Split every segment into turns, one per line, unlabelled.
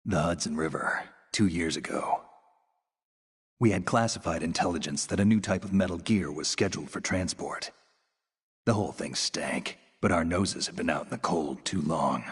The Hudson River, 2 years ago. We had classified intelligence that a new type of metal gear was scheduled for transport. The whole thing stank, but our noses had been out in the cold too long.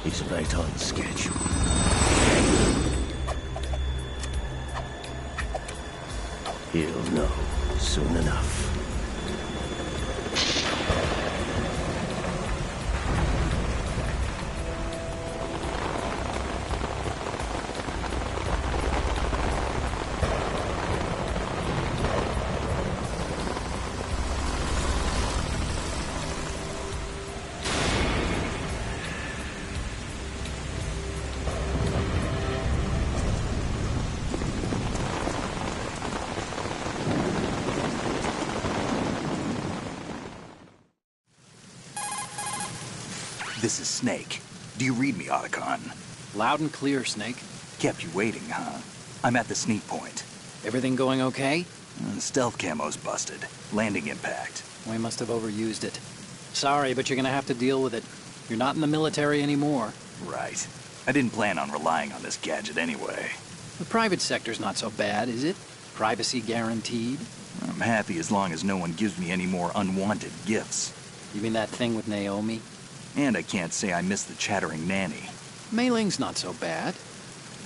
He's right on schedule. He'll know soon enough.
This is Snake. Do you read me, Otacon?
Loud and clear, Snake.
Kept you waiting, huh? I'm at the sneak point.
Everything going okay?
Stealth camo's busted. Landing impact.
We must have overused it. Sorry, but you're gonna have to deal with it. You're not in the military anymore.
Right. I didn't plan on relying on this gadget anyway.
The private sector's not so bad, is it? Privacy guaranteed?
I'm happy as long as no one gives me any more unwanted gifts.
You mean that thing with Naomi?
And I can't say I miss the chattering nanny.
Mei Ling's not so bad.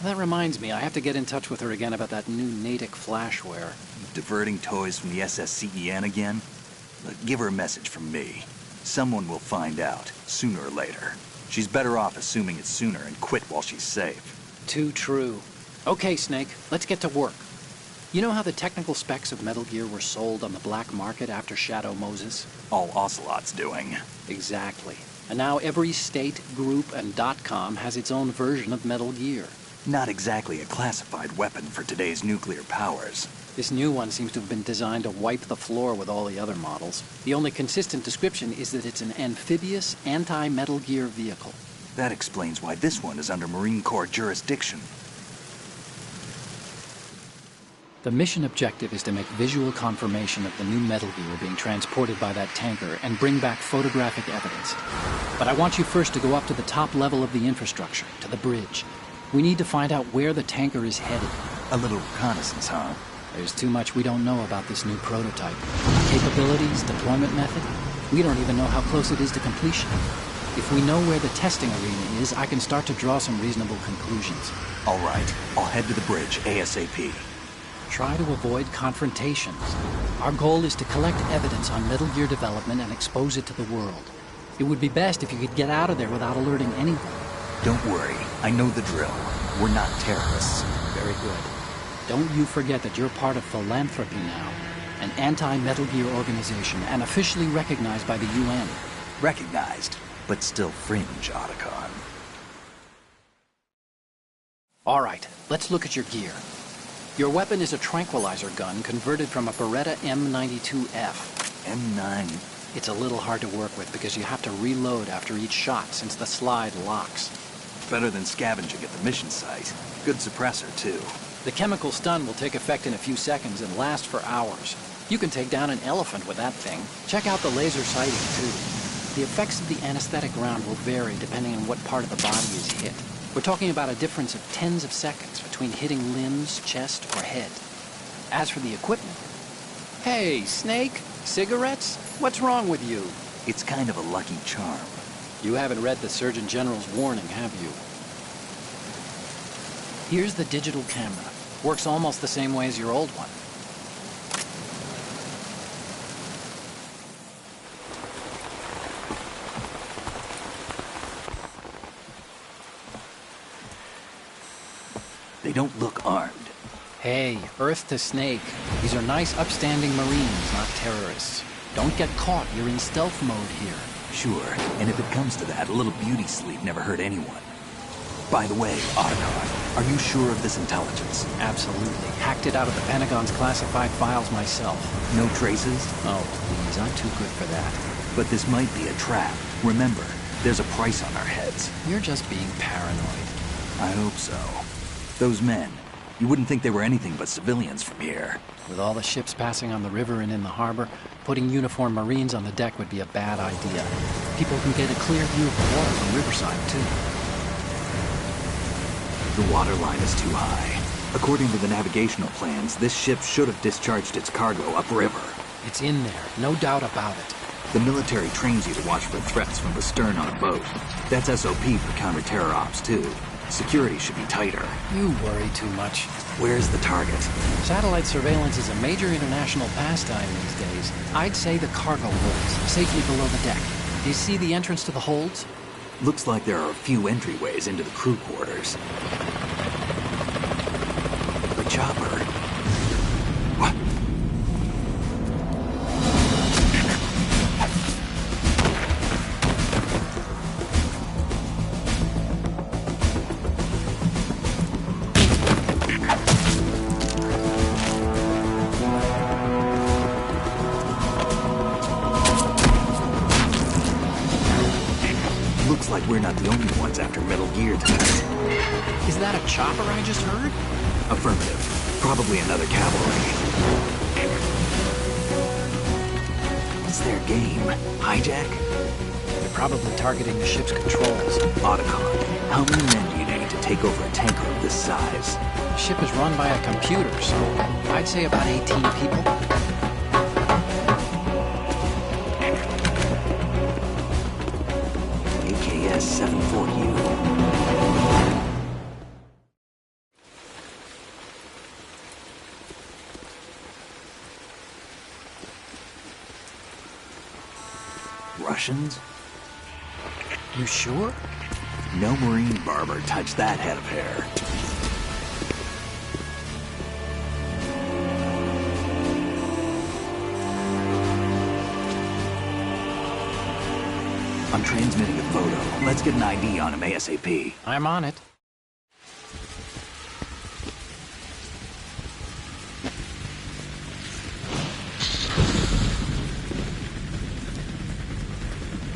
That reminds me, I have to get in touch with her again about that new Natick flashware.
Diverting toys from the SSCEN again? Look, give her a message from me. Someone will find out, sooner or later. She's better off assuming it sooner and quit while she's safe.
Too true. Okay, Snake, let's get to work. You know how the technical specs of Metal Gear were sold on the black market after Shadow Moses?
All Ocelot's doing.
Exactly. And now every state, group, and .com has its own version of Metal Gear.
Not exactly a classified weapon for today's nuclear powers.
This new one seems to have been designed to wipe the floor with all the other models. The only consistent description is that it's an amphibious, anti-Metal Gear vehicle.
That explains why this one is under Marine Corps jurisdiction.
The mission objective is to make visual confirmation of the new Metal Gear being transported by that tanker and bring back photographic evidence. But I want you first to go up to the top level of the infrastructure, to the bridge. We need to find out where the tanker is headed.
A little reconnaissance, huh?
There's too much we don't know about this new prototype. Capabilities, deployment method. We don't even know how close it is to completion. If we know where the testing arena is, I can start to draw some reasonable conclusions.
All right, I'll head to the bridge ASAP.
Try to avoid confrontations. Our goal is to collect evidence on Metal Gear development and expose it to the world. It would be best if you could get out of there without alerting anyone.
Don't worry, I know the drill. We're not terrorists.
Very good. Don't you forget that you're part of Philanthropy now, an anti-Metal Gear organization and officially recognized by the UN.
Recognized, but still fringe, Otacon.
All right, let's look at your gear. Your weapon is a tranquilizer gun converted from a Beretta M92F.
M9.
It's a little hard to work with because you have to reload after each shot since the slide locks.
Better than scavenging at the mission site. Good suppressor, too.
The chemical stun will take effect in a few seconds and last for hours. You can take down an elephant with that thing. Check out the laser sighting, too. The effects of the anesthetic round will vary depending on what part of the body is hit. We're talking about a difference of tens of seconds between hitting limbs, chest, or head. As for the equipment... Hey, Snake? Cigarettes? What's wrong with you?
It's kind of a lucky charm.
You haven't read the Surgeon General's warning, have you? Here's the digital camera. Works almost the same way as your old one.
They don't look armed.
Hey, Earth to Snake. These are nice, upstanding Marines, not terrorists. Don't get caught. You're in stealth mode here.
Sure, and if it comes to that, a little beauty sleep never hurt anyone. By the way, Otacon, are you sure of this intelligence?
Absolutely. Hacked it out of the Pentagon's classified files myself.
No traces?
Oh, please, I'm too good for that.
But this might be a trap. Remember, there's a price on our heads.
You're just being paranoid.
I hope so. Those men, you wouldn't think they were anything but civilians from here.
With all the ships passing on the river and in the harbor, putting uniformed Marines on the deck would be a bad idea. People can get a clear view of the water from Riverside, too.
The water line is too high. According to the navigational plans, this ship should have discharged its cargo upriver.
It's in there, no doubt about it.
The military trains you to watch for threats from the stern on a boat. That's SOP for counter-terror ops, too. Security should be tighter.
You worry too much.
Where's the target?
Satellite surveillance is a major international pastime these days. I'd say the cargo holds, safely below the deck. Do you see the entrance to the holds?
Looks like there are a few entryways into the crew quarters. The chopper. What? Looks like we're not the only ones after Metal Gear tonight.
Is that a chopper I just heard?
Affirmative. Probably another cavalry. What's their game? Hijack?
They're probably targeting the ship's controls.
Otacon, how many men do you need to take over a tanker of this size?
The ship is run by a computer, so I'd say about 18 people.
AKS 74U. Russians?
You sure?
No Marine barber touched that head of hair. I'm transmitting a photo. Let's get an ID on him ASAP.
I'm on it.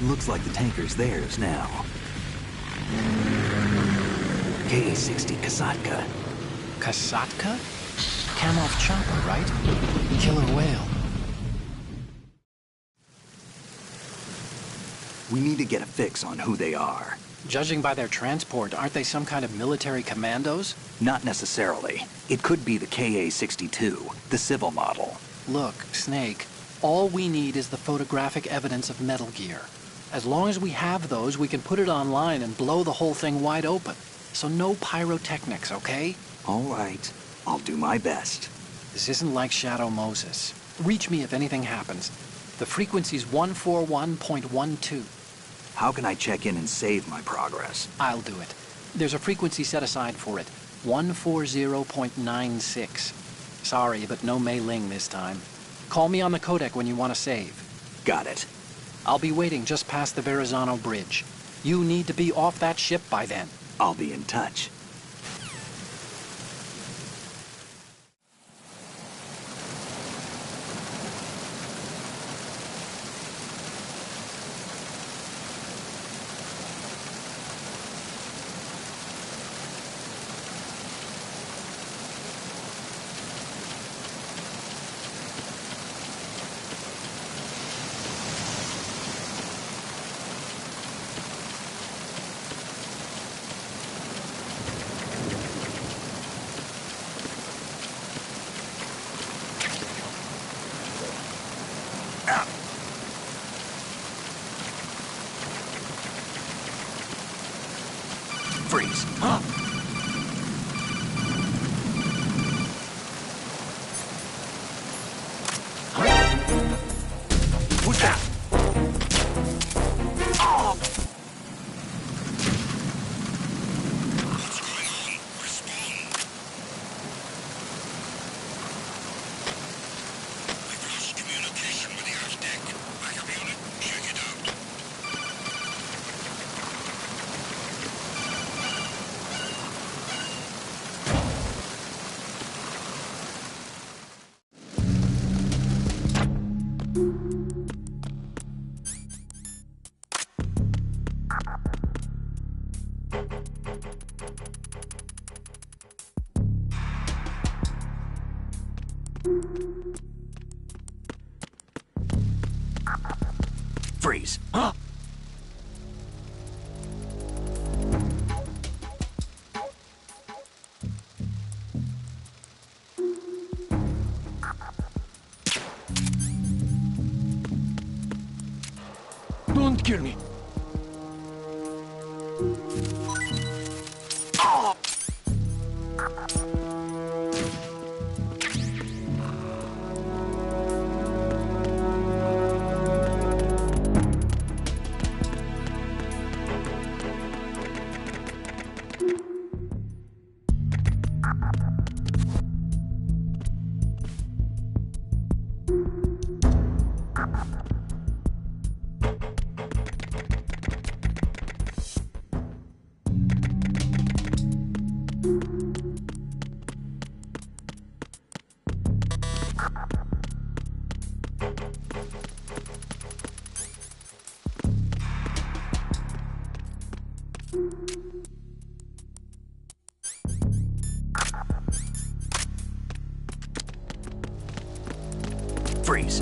Looks like the tanker's theirs now. KA-60 Kasatka.
Kasatka? Kamov chopper, right? Killer whale.
We need to get a fix on who they are.
Judging by their transport, aren't they some kind of military commandos?
Not necessarily. It could be the KA-62, the civil model.
Look, Snake, all we need is the photographic evidence of Metal Gear. As long as we have those, we can put it online and blow the whole thing wide open. So no pyrotechnics, okay?
All right. I'll do my best.
This isn't like Shadow Moses. Reach me if anything happens. The frequency's 141.12.
How can I check in and save my progress?
I'll do it. There's a frequency set aside for it. 140.96. Sorry, but no Mei Ling this time. Call me on the codec when you want to save.
Got it.
I'll be waiting just past the Verrazano Bridge. You need to be off that ship by then.
I'll be in touch. Freeze. Huh? Who's that? Oh!
What's going on? Respond. We've lost communication with the Earth deck. Backup unit, check it out.
Freeze. Huh?
Don't kill me.
Freeze.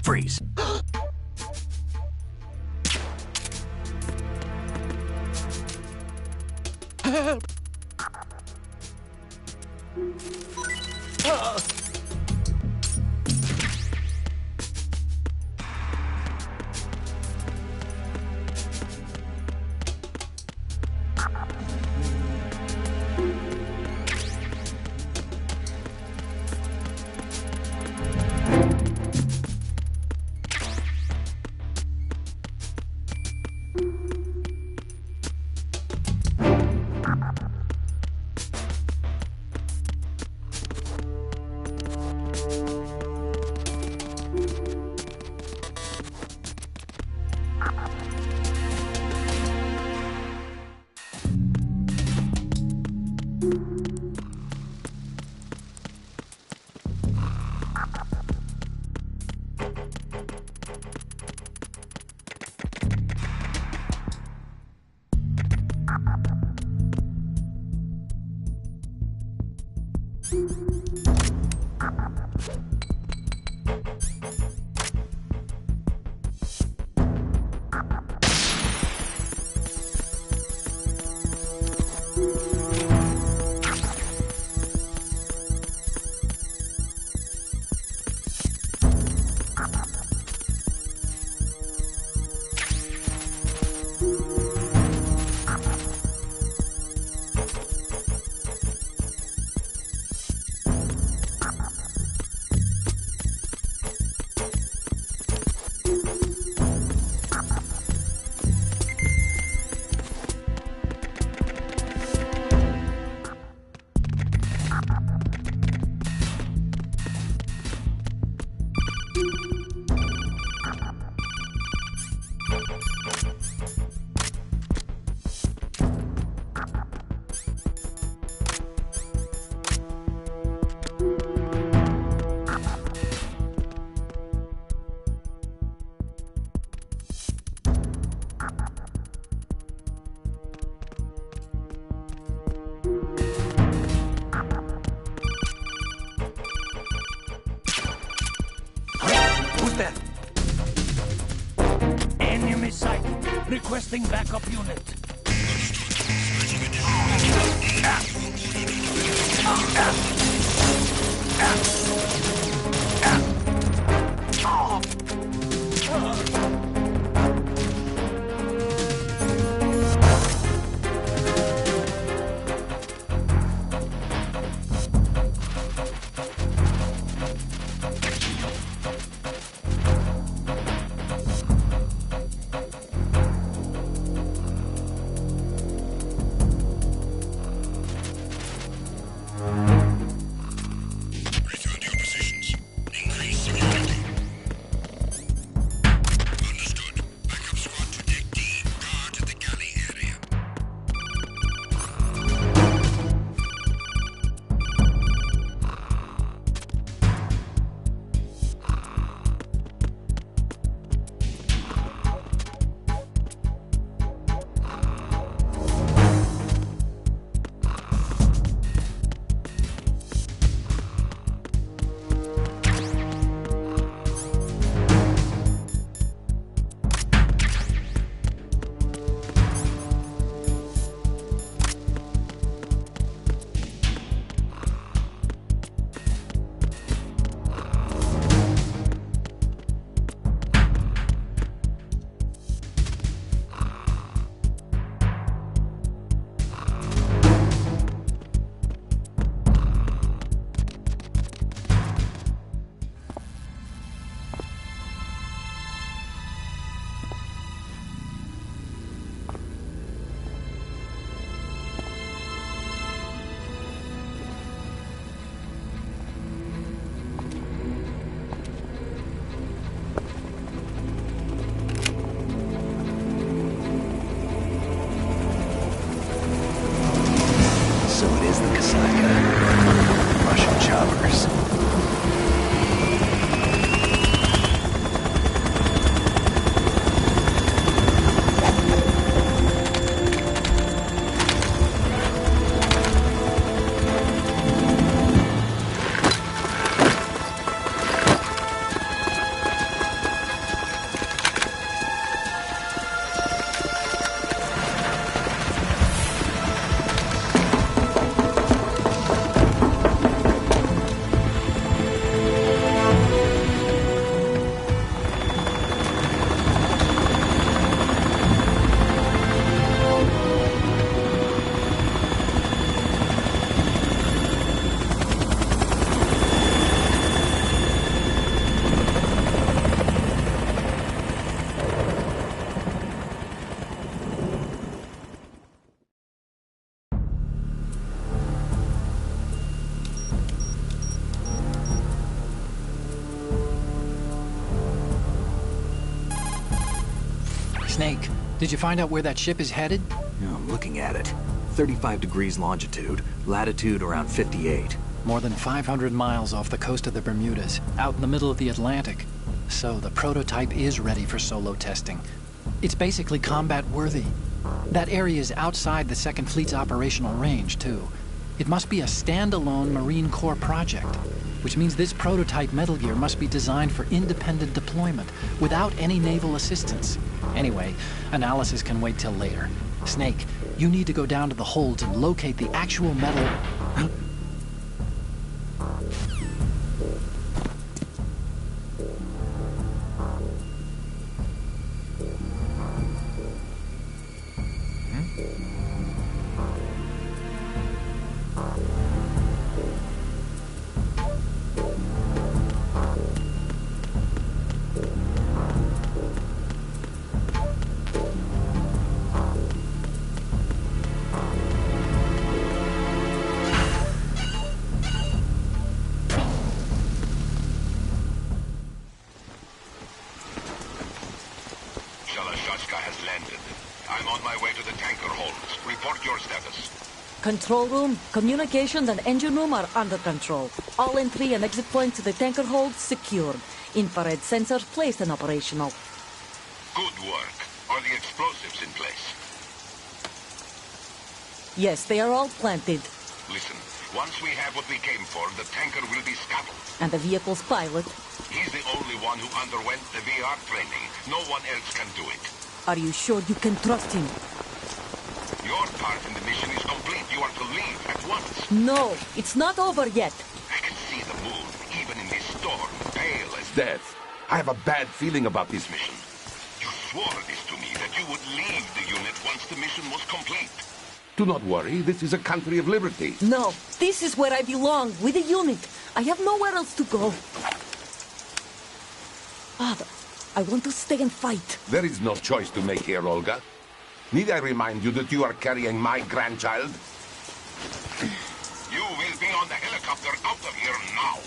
Freeze.
Help! Who's there? Enemy sighted. Requesting backup unit.
Return to your positions. Increase security.
Snake, did you find out where that ship is headed?
Yeah, I'm looking at it. 35 degrees longitude, latitude around 58.
More than 500 miles off the coast of the Bermudas, out in the middle of the Atlantic. So the prototype is ready for solo testing. It's basically combat-worthy. That area is outside the Second Fleet's operational range, too. It must be a standalone Marine Corps project, which means this prototype Metal Gear must be designed for independent deployment, without any naval assistance. Anyway, analysis can wait till later. Snake, you need to go down to the holds and locate the actual metal...
Shalashaska has landed. I'm on my way to the tanker holds. Report your status.
Control room, communications, and engine room are under control. All entry and exit points to the tanker hold secured. Infrared sensors placed and operational.
Good work. Are the explosives in place?
Yes, they are all planted.
Listen, once we have what we came for, the tanker will be scuttled.
And the vehicle's pilot?
He's the only one who underwent the VR training. No one else can do it.
Are you sure you can trust him?
Your part in the mission is complete. You are to leave at once.
No, it's not over yet.
I can see the moon, even in this storm, pale as death. I have a bad feeling about this mission. You swore this to me, that you would leave the unit once the mission was complete. Do not worry, this is a country of liberty.
No, this is where I belong, with the unit. I have nowhere else to go. Father, I want to stay and fight.
There is no choice to make here, Olga. Need I remind you that you are carrying my grandchild? You will be on the helicopter out of here now.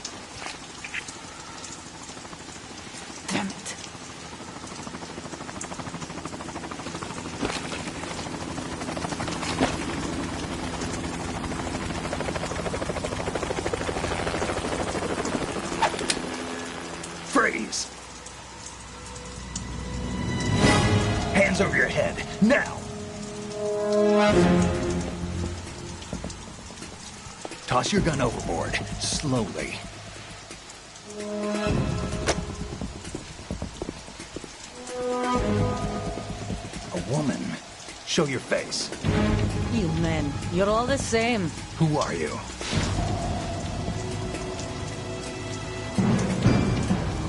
Damn it.
Freeze! Hands over your head, now! Toss your gun overboard, slowly. A woman. Show your face.
You men, you're all the same.
Who are you?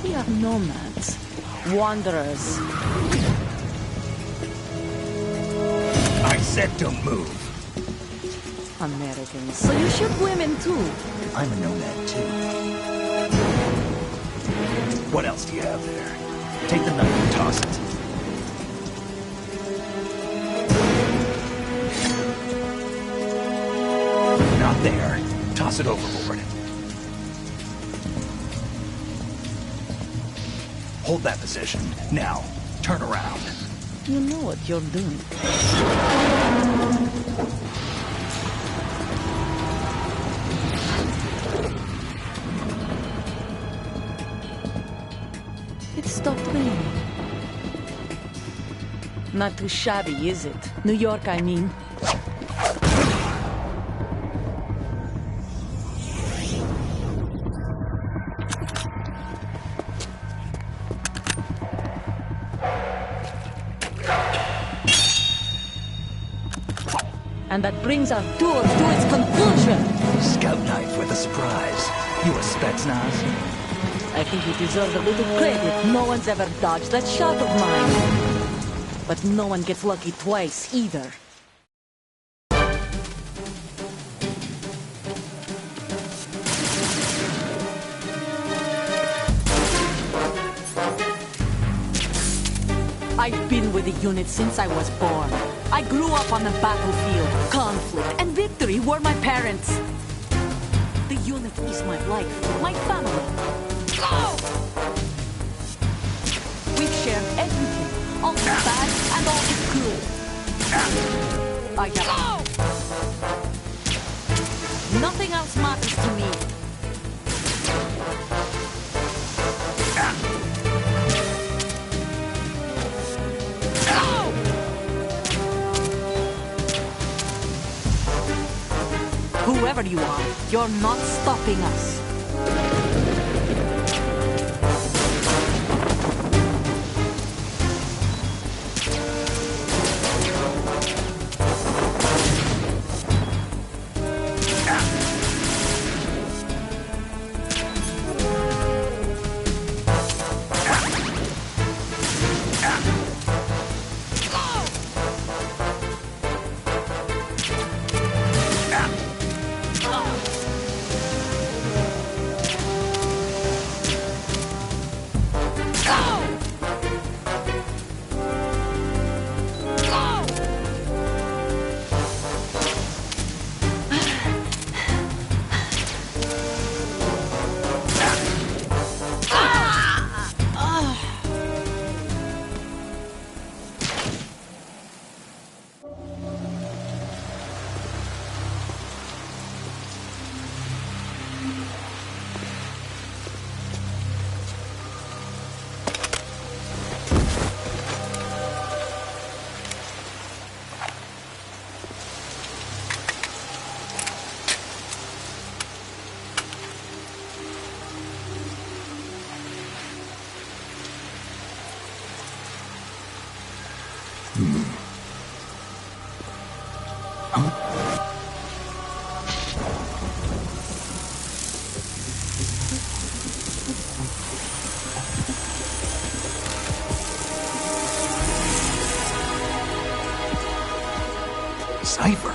We are nomads. Wanderers.
I said don't move.
Americans. So you shoot women too?
I'm a nomad too. What else do you have there? Take the knife and toss it. Not there. Toss it overboard. Hold that position. Now, turn around.
You know what you're doing. It stopped raining. Not too shabby, is it? New York, I mean. And that brings our tour to its conclusion.
Scout knife with a surprise. You a Spetsnaz?
I think you deserve a little credit. No one's ever dodged that shot of mine. But no one gets lucky twice, either. I've been with the unit since I was born. I grew up on the battlefield. Conflict and victory were my parents. The unit is my life, my family. We've shared everything. all is bad and all is good. I have... Nothing else matters to me. Whoever you are, you're not stopping us.
Cipher?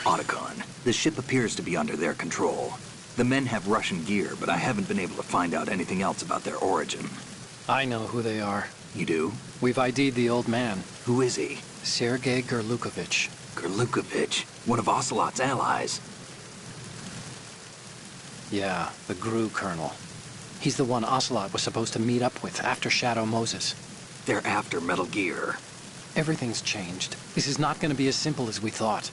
Otacon, the ship appears to be under their control. The men have Russian gear, but I haven't been able to find out anything else about their origin.
I know who they are.
You do?
We've ID'd the old man.
Who is he?
Sergei Gerlukovich.
Gerlukovich, one of Ocelot's allies.
Yeah, the GRU colonel. He's the one Ocelot was supposed to meet up with after Shadow Moses.
They're after Metal Gear.
Everything's changed. This is not going to be as simple as we thought.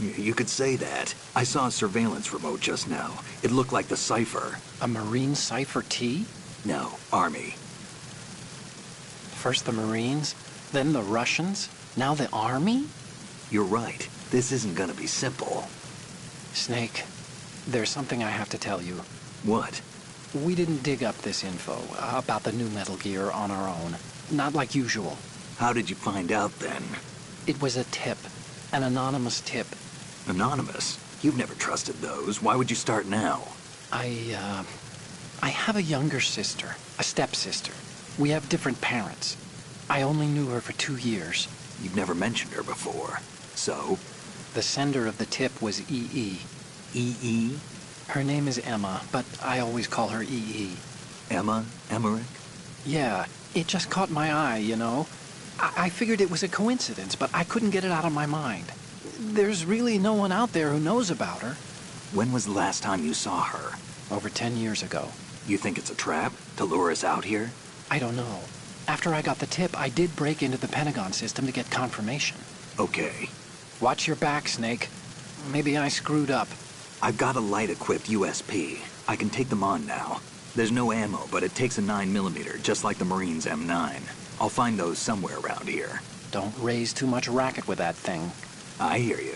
You could say that. I saw a surveillance remote just now. It looked like the Cipher.
A Marine Cipher T?
No, Army.
First the Marines, then the Russians, now the Army?
You're right. This isn't gonna be simple.
Snake, there's something I have to tell you.
What?
We didn't dig up this info about the new Metal Gear on our own. Not like usual.
How did you find out then?
It was a tip. An anonymous tip.
Anonymous? You've never trusted those. Why would you start now?
I have a younger sister, a stepsister. We have different parents. I only knew her for 2 years.
You've never mentioned her before. So?
The sender of the tip was EE.
EE?
Her name is Emma, but I always call her EE.
Emma? Emmerich?
Yeah, it just caught my eye, you know. I figured it was a coincidence, but I couldn't get it out of my mind. There's really no one out there who knows about her.
When was the last time you saw her?
Over 10 years ago.
You think it's a trap? To lure us out here?
I don't know. After I got the tip, I did break into the Pentagon system to get confirmation.
Okay.
Watch your back, Snake. Maybe I screwed up.
I've got a light-equipped USP. I can take them on now. There's no ammo, but it takes a 9mm, just like the Marines' M9. I'll find those somewhere around here.
Don't raise too much racket with that thing.
I hear you.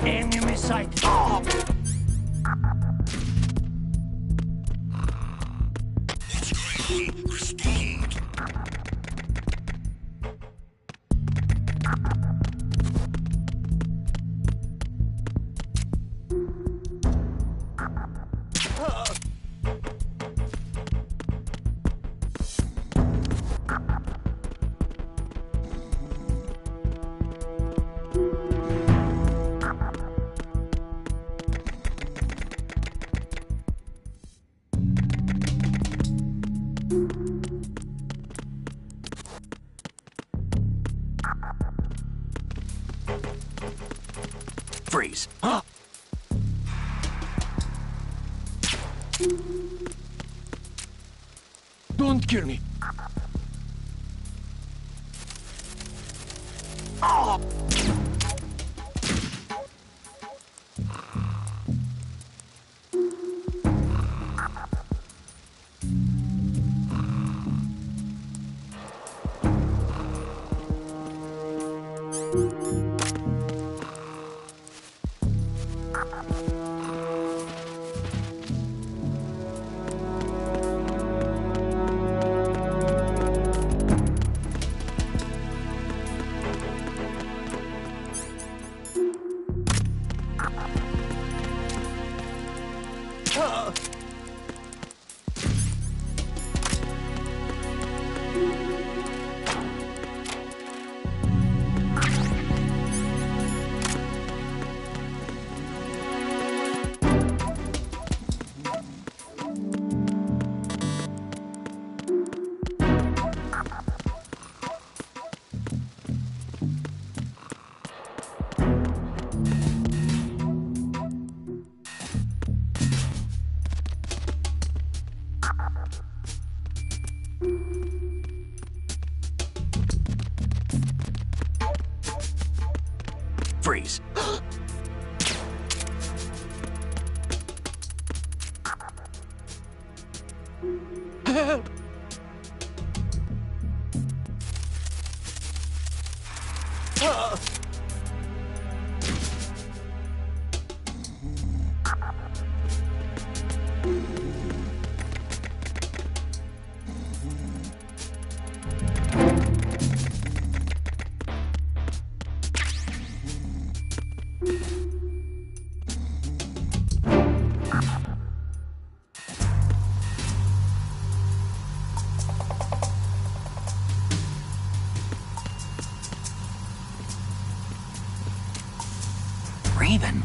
Enemy sighted.
Freeze.
Don't kill me.
Freeze.
Help!
Raven.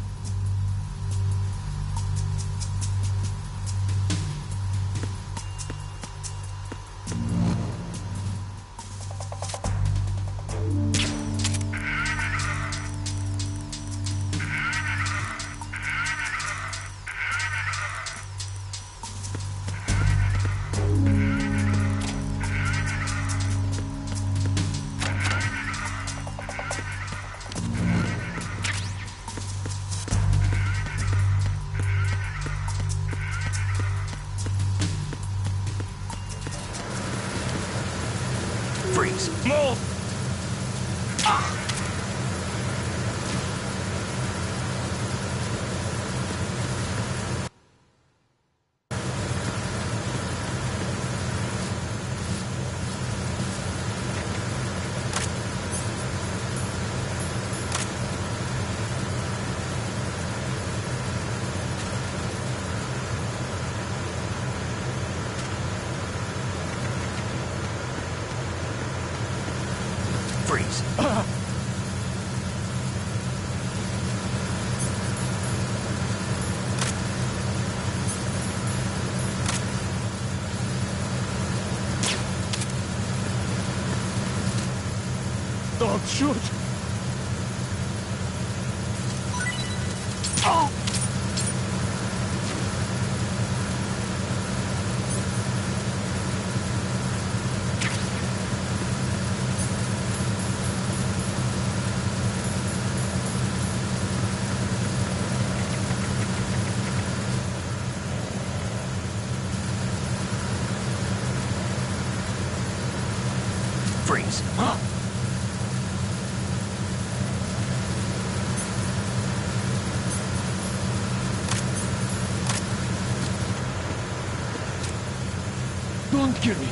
Freeze.
Move!
Freeze.
Don't shoot! Oh!
Freeze.
Don't kill me.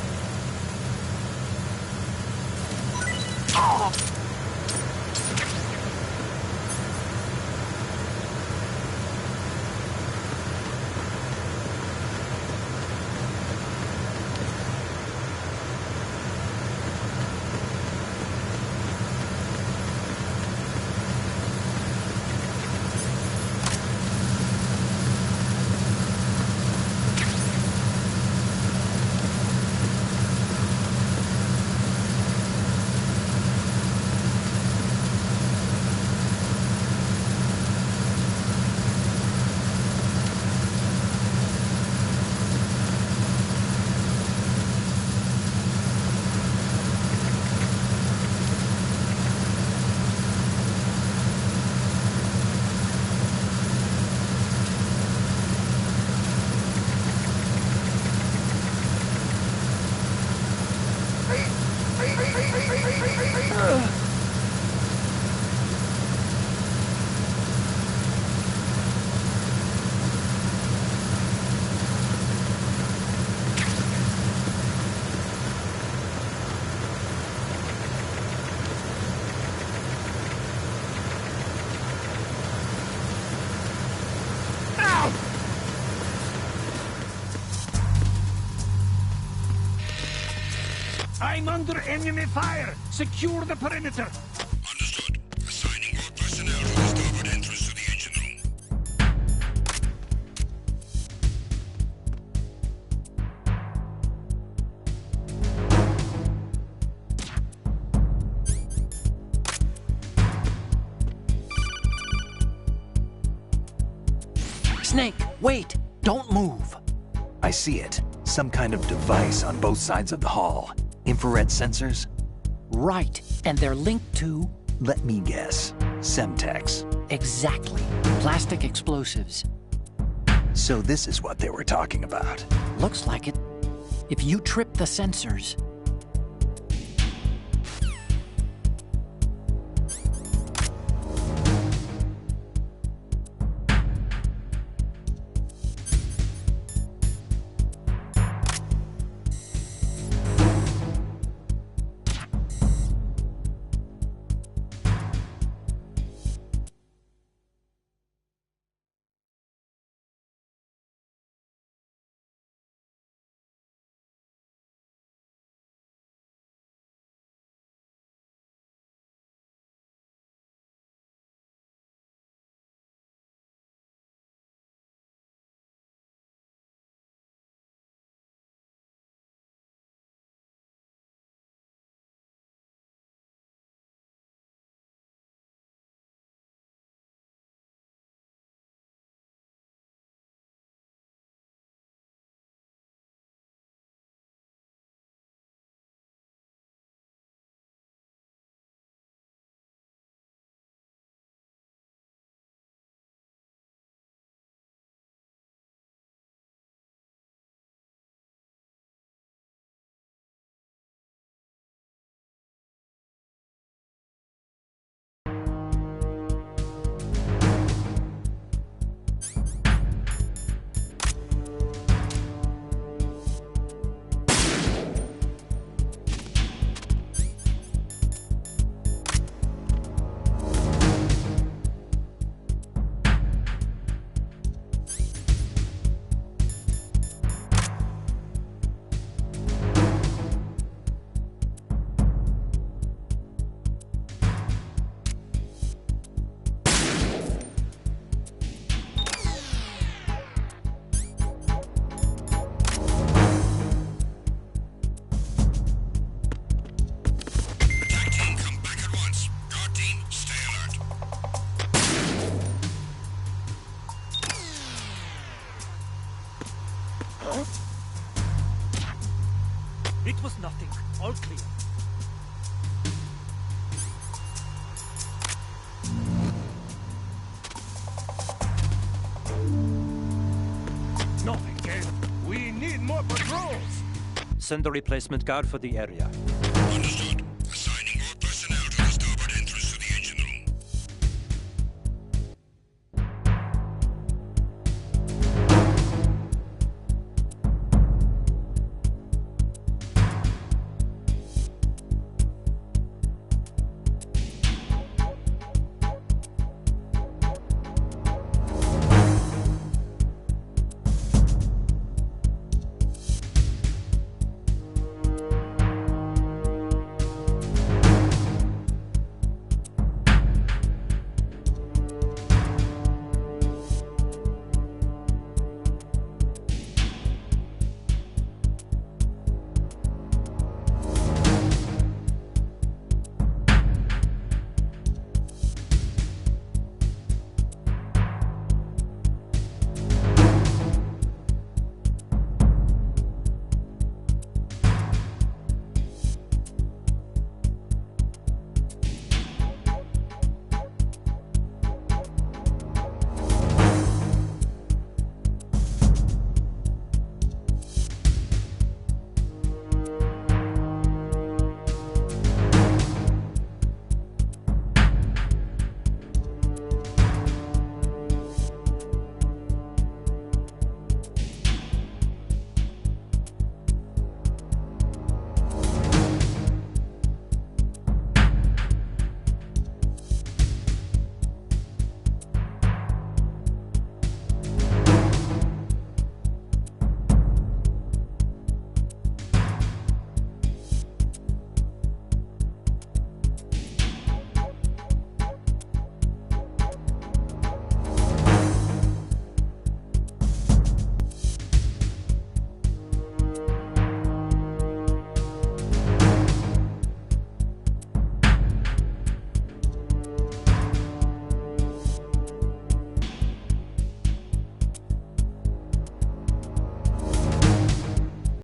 I'm under enemy fire! Secure the perimeter!
Understood. Assigning more personnel to the starboard entrance to the engine room.
Snake, wait! Don't move!
I see it. Some kind of device on both sides of the hull. Infrared sensors?
Right, and they're linked to...
Let me guess. Semtex.
Exactly. Plastic explosives.
So this is what they were talking about.
Looks like it. If you trip the sensors...
It was nothing. All clear. No, again. We need more patrols.
Send a replacement guard for the area.